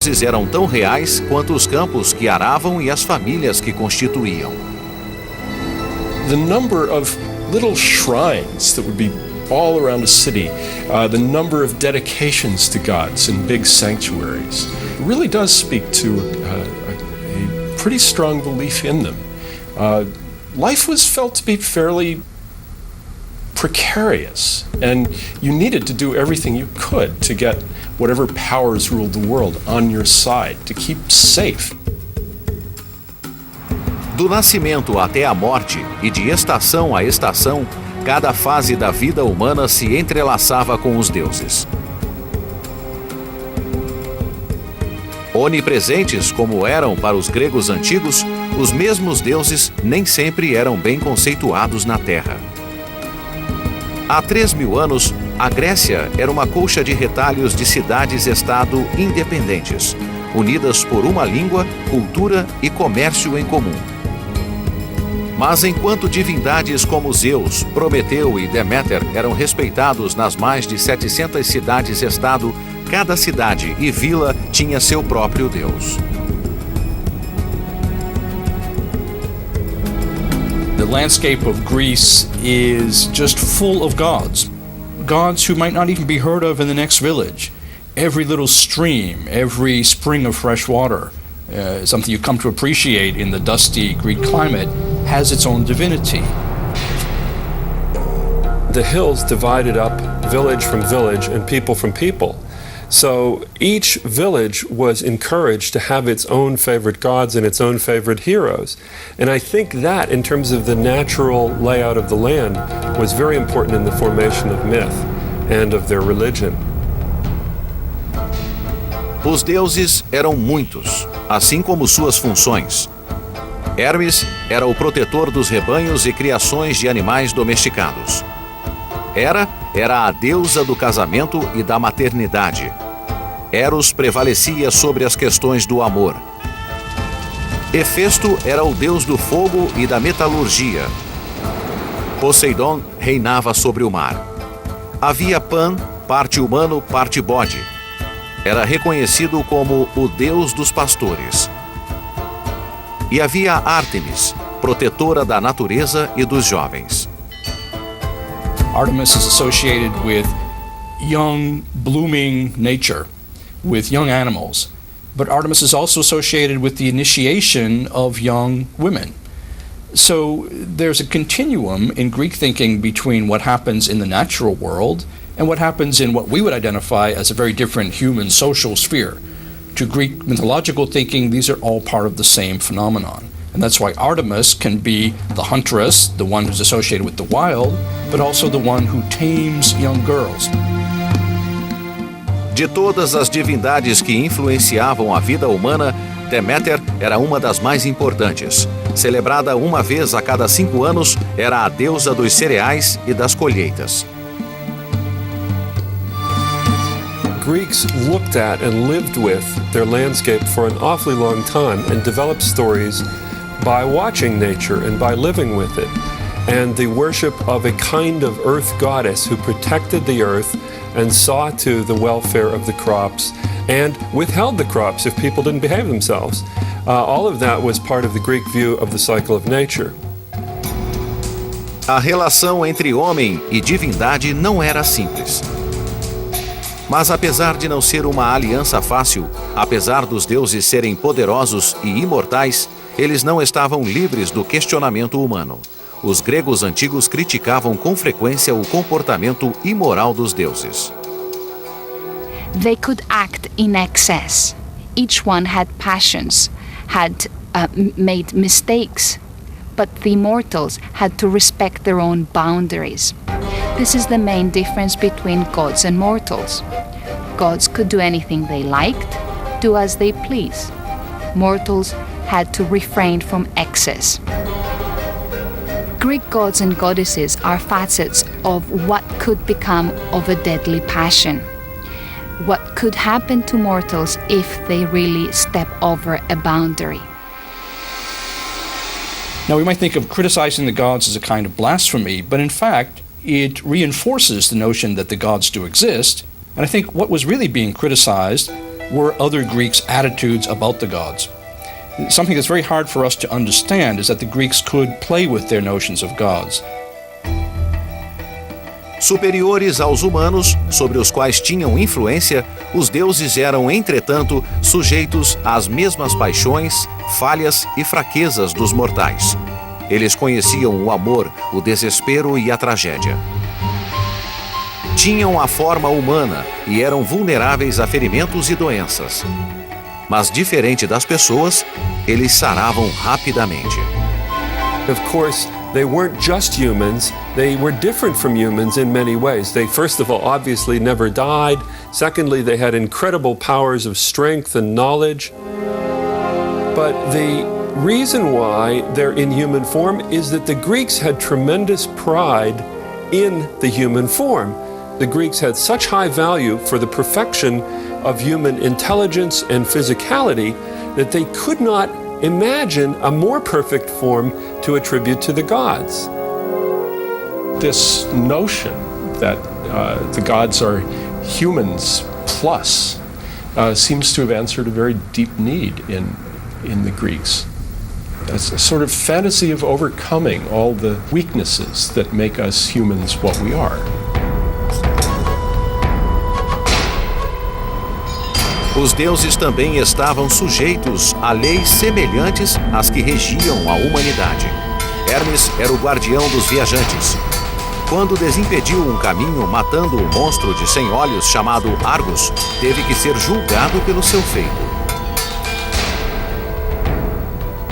deuses eram tão reais quanto os campos que aravam e as famílias que constituíam. The number of little shrines that would be all around the city, the number of dedications to gods in big sanctuaries, really does speak to a pretty strong belief in them. Life was felt to be fairly precarious, and you needed to do everything you could to get whatever powers ruled the world on your side, to keep safe. Do nascimento até a morte e de estação a estação, cada fase da vida humana se entrelaçava com os deuses. Onipresentes como eram para os gregos antigos, os mesmos deuses nem sempre eram bem conceituados na Terra. Há 3.000 anos, a Grécia era uma colcha de retalhos de cidades-estado independentes, unidas por uma língua, cultura e comércio em comum. Mas enquanto divindades como Zeus, Prometeu e Deméter eram respeitados nas mais de 700 cidades-estado, cada cidade e vila tinha seu próprio deus. The landscape of Greece is just full of gods. Gods who might not even be heard of in the next village. Every little stream, every spring of fresh water, something you come to appreciate in the dusty Greek climate, has its own divinity. The hills divided up village from village and people from people. So each village was encouraged to have its own favorite gods and its own favorite heroes. And I think that, in terms of the natural layout of the land, was very important in the formation of myth and of their religion. Os deuses eram muitos, assim como suas funções. Hermes era o protetor dos rebanhos e criações de animais domesticados. Hera era a deusa do casamento e da maternidade. Eros prevalecia sobre as questões do amor. Hefesto era o deus do fogo e da metalurgia. Poseidon reinava sobre o mar. Havia Pan, parte humano, parte bode. Era reconhecido como o deus dos pastores. E havia Ártemis, protetora da natureza e dos jovens. Artemis is associated with young, blooming nature, with young animals. But Artemis is also associated with the initiation of young women. So there's a continuum in Greek thinking between what happens in the natural world and what happens in what we would identify as a very different human social sphere. To Greek mythological thinking, these are all part of the same phenomenon. And that's why Artemis can be the huntress, the one who's associated with the wild, but also the one who tames young girls. De todas as divindades que influenciavam a vida humana, Deméter era uma das mais importantes. Celebrada uma vez a cada 5 anos, era a deusa dos cereais e das colheitas. Greeks looked at and lived with their landscape for an awfully long time and developed stories by watching nature and by living with it. And the worship of a kind of earth goddess who protected the earth and saw to the welfare of the crops and withheld the crops if people didn't behave themselves. All of that was part of the Greek view of the cycle of nature. A relação entre homem e divindade não era simples. Mas apesar de não ser uma aliança fácil, apesar dos deuses serem poderosos e imortais, eles não estavam livres do questionamento humano. Os gregos antigos criticavam com frequência o comportamento imoral dos deuses. They could act in excess. Each one had passions, had made mistakes, but the immortals had to respect their own boundaries. This is the main difference between gods and mortals. Gods could do anything they liked, do as they please. Mortals had to refrain from excess. Greek gods and goddesses are facets of what could become of a deadly passion. What could happen to mortals if they really step over a boundary. Now we might think of criticizing the gods as a kind of blasphemy, but in fact it reinforces the notion that the gods do exist. And I think what was really being criticized were other Greeks' attitudes about the gods. Something that's very hard for us to understand is that the Greeks could play with their notions of gods. Superiores aos humanos, sobre os quais tinham influência, os deuses eram, entretanto, sujeitos às mesmas paixões, falhas e fraquezas dos mortais. Eles conheciam o amor, o desespero e a tragédia. Tinham a forma humana e eram vulneráveis a ferimentos e doenças. Mas, diferente das pessoas, eles saravam rapidamente. Of course, they weren't just humans, they were different from humans in many ways. They, first of all, obviously never died. Secondly, they had incredible powers of strength and knowledge. But the reason why they're in human form is that the Greeks had tremendous pride in the human form. The Greeks had such high value for the perfection of human intelligence and physicality that they could not imagine a more perfect form to attribute to the gods. This notion that the gods are humans plus seems to have answered a very deep need in the Greeks. It's a sort of fantasy of overcoming all the weaknesses that make us humans what we are. Os deuses também estavam sujeitos a leis semelhantes às que regiam a humanidade. Hermes era o guardião dos viajantes. Quando desimpediu um caminho matando um monstro de 100 olhos chamado Argus, teve que ser julgado pelo seu feito.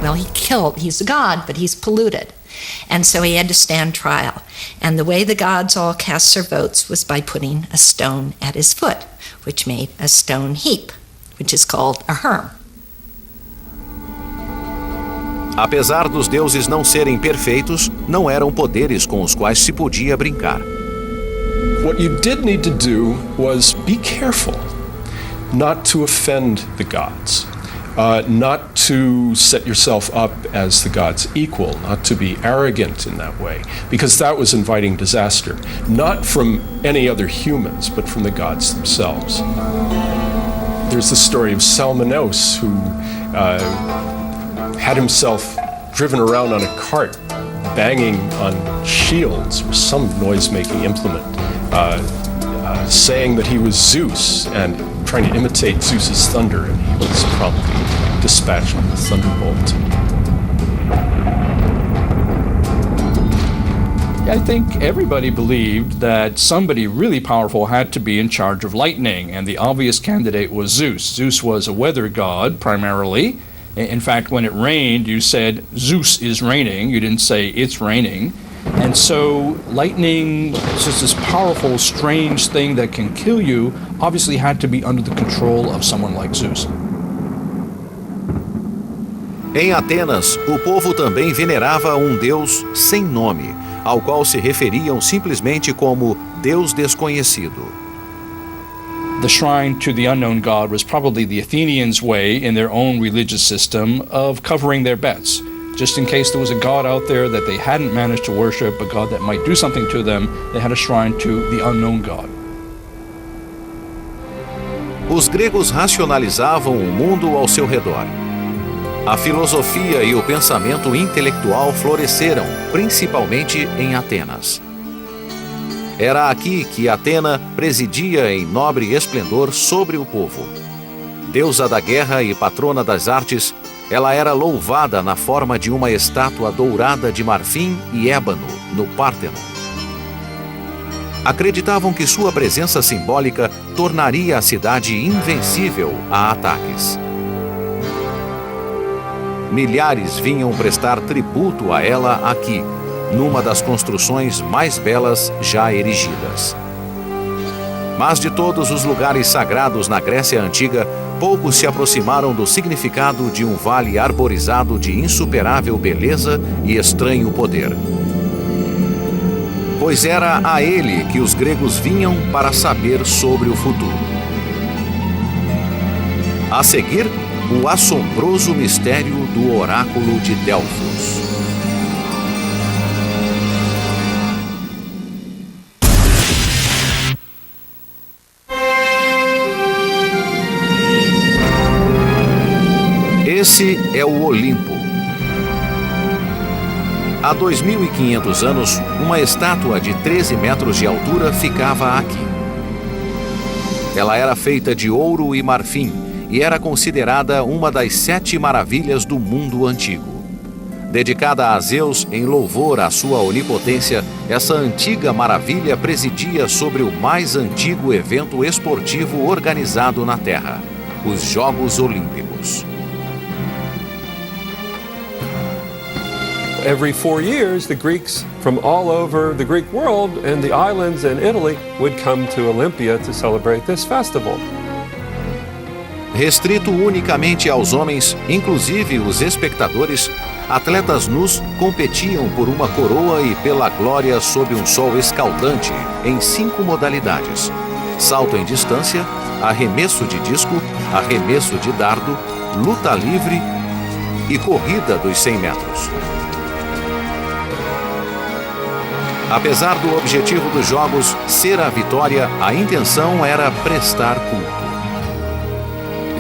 Well, he's a god, but he's polluted. And so he had to stand trial. And the way the gods all cast their votes was by putting a stone at his foot, which made a stone heap, which is called a herm. Apesar dos deuses não serem perfeitos, não eram poderes com os quais se podia brincar. What you did need to do was be careful not to offend the gods. Not to set yourself up as the gods' equal, not to be arrogant in that way, because that was inviting disaster, not from any other humans, but from the gods themselves. There's the story of Salmoneus, who had himself driven around on a cart, banging on shields or some noise-making implement, saying that he was Zeus and trying to imitate Zeus's thunder, and he was promptly dispatched with a thunderbolt. I think everybody believed that somebody really powerful had to be in charge of lightning, and the obvious candidate was Zeus. Zeus was a weather god, primarily. In fact, when it rained, you said, Zeus is raining. You didn't say, it's raining. And so lightning, just this powerful, strange thing that can kill you, obviously had to be under the control of someone like Zeus. Em Atenas, o povo também venerava um deus sem nome, ao qual se referiam simplesmente como Deus desconhecido. The shrine to the unknown god was probably the Athenians' way, in their own religious system, of covering their bets. Just in case there was a god out there that they hadn't managed to worship, a god that might do something to them, they had a shrine to the unknown god. Os gregos racionalizavam o mundo ao seu redor. A filosofia e o pensamento intelectual floresceram, principalmente em Atenas. Era aqui que Atena presidia em nobre esplendor sobre o povo. Deusa da guerra e patrona das artes, ela era louvada na forma de uma estátua dourada de marfim e ébano, no Párteno. Acreditavam que sua presença simbólica tornaria a cidade invencível a ataques. Milhares vinham prestar tributo a ela aqui, numa das construções mais belas já erigidas. Mas de todos os lugares sagrados na Grécia Antiga, poucos se aproximaram do significado de um vale arborizado de insuperável beleza e estranho poder. Pois era a ele que os gregos vinham para saber sobre o futuro. A seguir, o assombroso mistério do oráculo de Delfos. Esse é o Olimpo. Há 2.500 anos, uma estátua de 13 metros de altura ficava aqui. Ela era feita de ouro e marfim e era considerada uma das 7 maravilhas do mundo antigo. Dedicada a Zeus em louvor à sua onipotência, essa antiga maravilha presidia sobre o mais antigo evento esportivo organizado na Terra, os Jogos Olímpicos. Every 4 years, the Greeks from all over the Greek world and the islands and Italy would come to Olympia to celebrate this festival. Restrito unicamente aos homens, inclusive os espectadores, atletas nus competiam por uma coroa e pela glória sob um sol escaldante em 5 modalidades: salto em distância, arremesso de disco, arremesso de dardo, luta livre e corrida dos 100 metros. Apesar do objetivo dos Jogos ser a vitória, a intenção era prestar culto.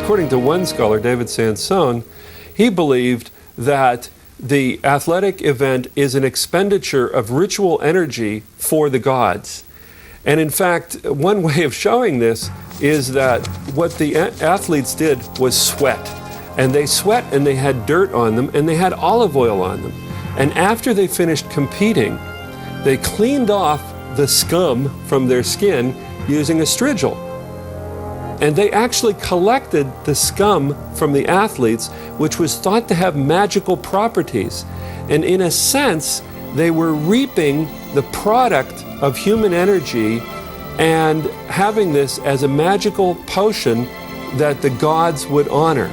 According to one scholar, David Sansone, he believed that the athletic event is an expenditure of ritual energy for the gods. And in fact, one way of showing this is that what the athletes did was sweat. And they sweat and they had dirt on them and they had olive oil on them. And after they finished competing, they cleaned off the scum from their skin using a strigil. And they actually collected the scum from the athletes, which was thought to have magical properties. And in a sense, they were reaping the product of human energy and having this as a magical potion that the gods would honor.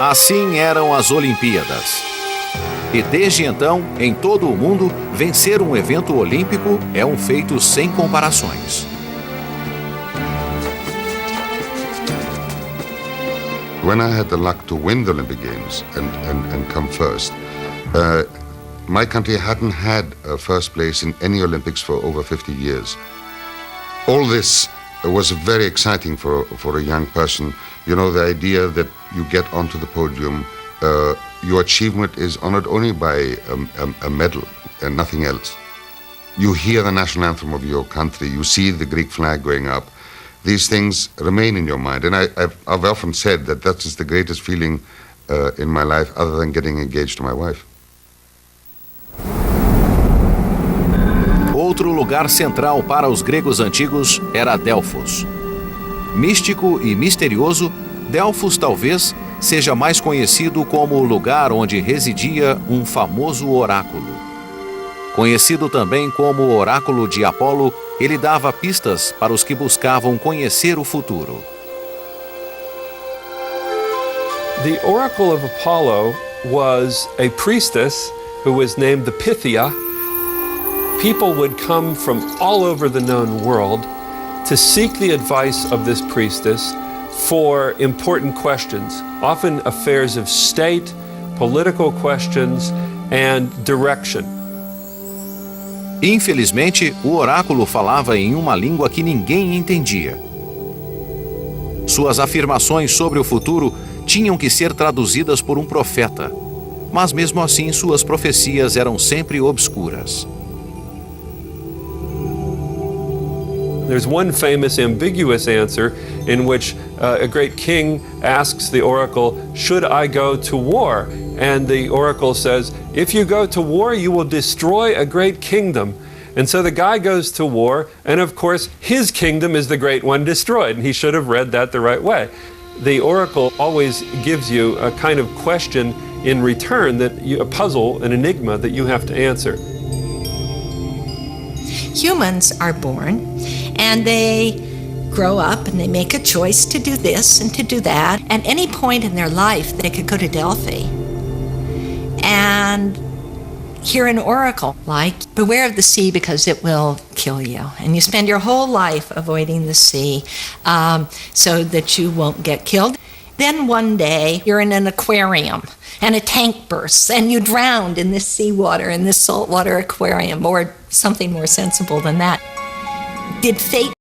Assim eram as Olimpíadas. E desde então, em todo o mundo, vencer um evento olímpico é um feito sem comparações. When I had the luck to win the Olympic Games and come first, my country hadn't had a first place in any Olympics for over 50 years. All this was very exciting for a young person. You know, the idea that you get onto the podium, your achievement is honored only by a medal and nothing else. You hear the national anthem of your country, you see the Greek flag going up. These things remain in your mind. And I've often said that is the greatest feeling in my life, other than getting engaged to my wife. Outro lugar central para os gregos antigos era Delfos. Místico e misterioso, Delfos talvez seja mais conhecido como o lugar onde residia um famoso oráculo. Conhecido também como o Oráculo de Apolo, ele dava pistas para os que buscavam conhecer o futuro. The Oracle of Apollo was a priestess who was named the Pythia. People would come from all over the known world to seek the advice of this priestess for important questions, often affairs of state, political questions, and direction. Infelizmente, o oráculo falava em uma língua que ninguém entendia. Suas afirmações sobre o futuro tinham que ser traduzidas por um profeta, mas mesmo assim suas profecias eram sempre obscuras. There's one famous ambiguous answer in which a great king asks the oracle, "Should I go to war?" And the oracle says, "If you go to war, you will destroy a great kingdom." And so the guy goes to war, and of course, his kingdom is the great one destroyed, and he should have read that the right way. The oracle always gives you a kind of question in return, a puzzle, an enigma that you have to answer. Humans are born and they grow up and they make a choice to do this and to do that. At any point in their life, they could go to Delphi and hear an oracle like, "Beware of the sea because it will kill you." And you spend your whole life avoiding the sea so that you won't get killed. Then one day you're in an aquarium and a tank bursts and you drowned in this seawater, in this saltwater aquarium, or something more sensible than that. Did fate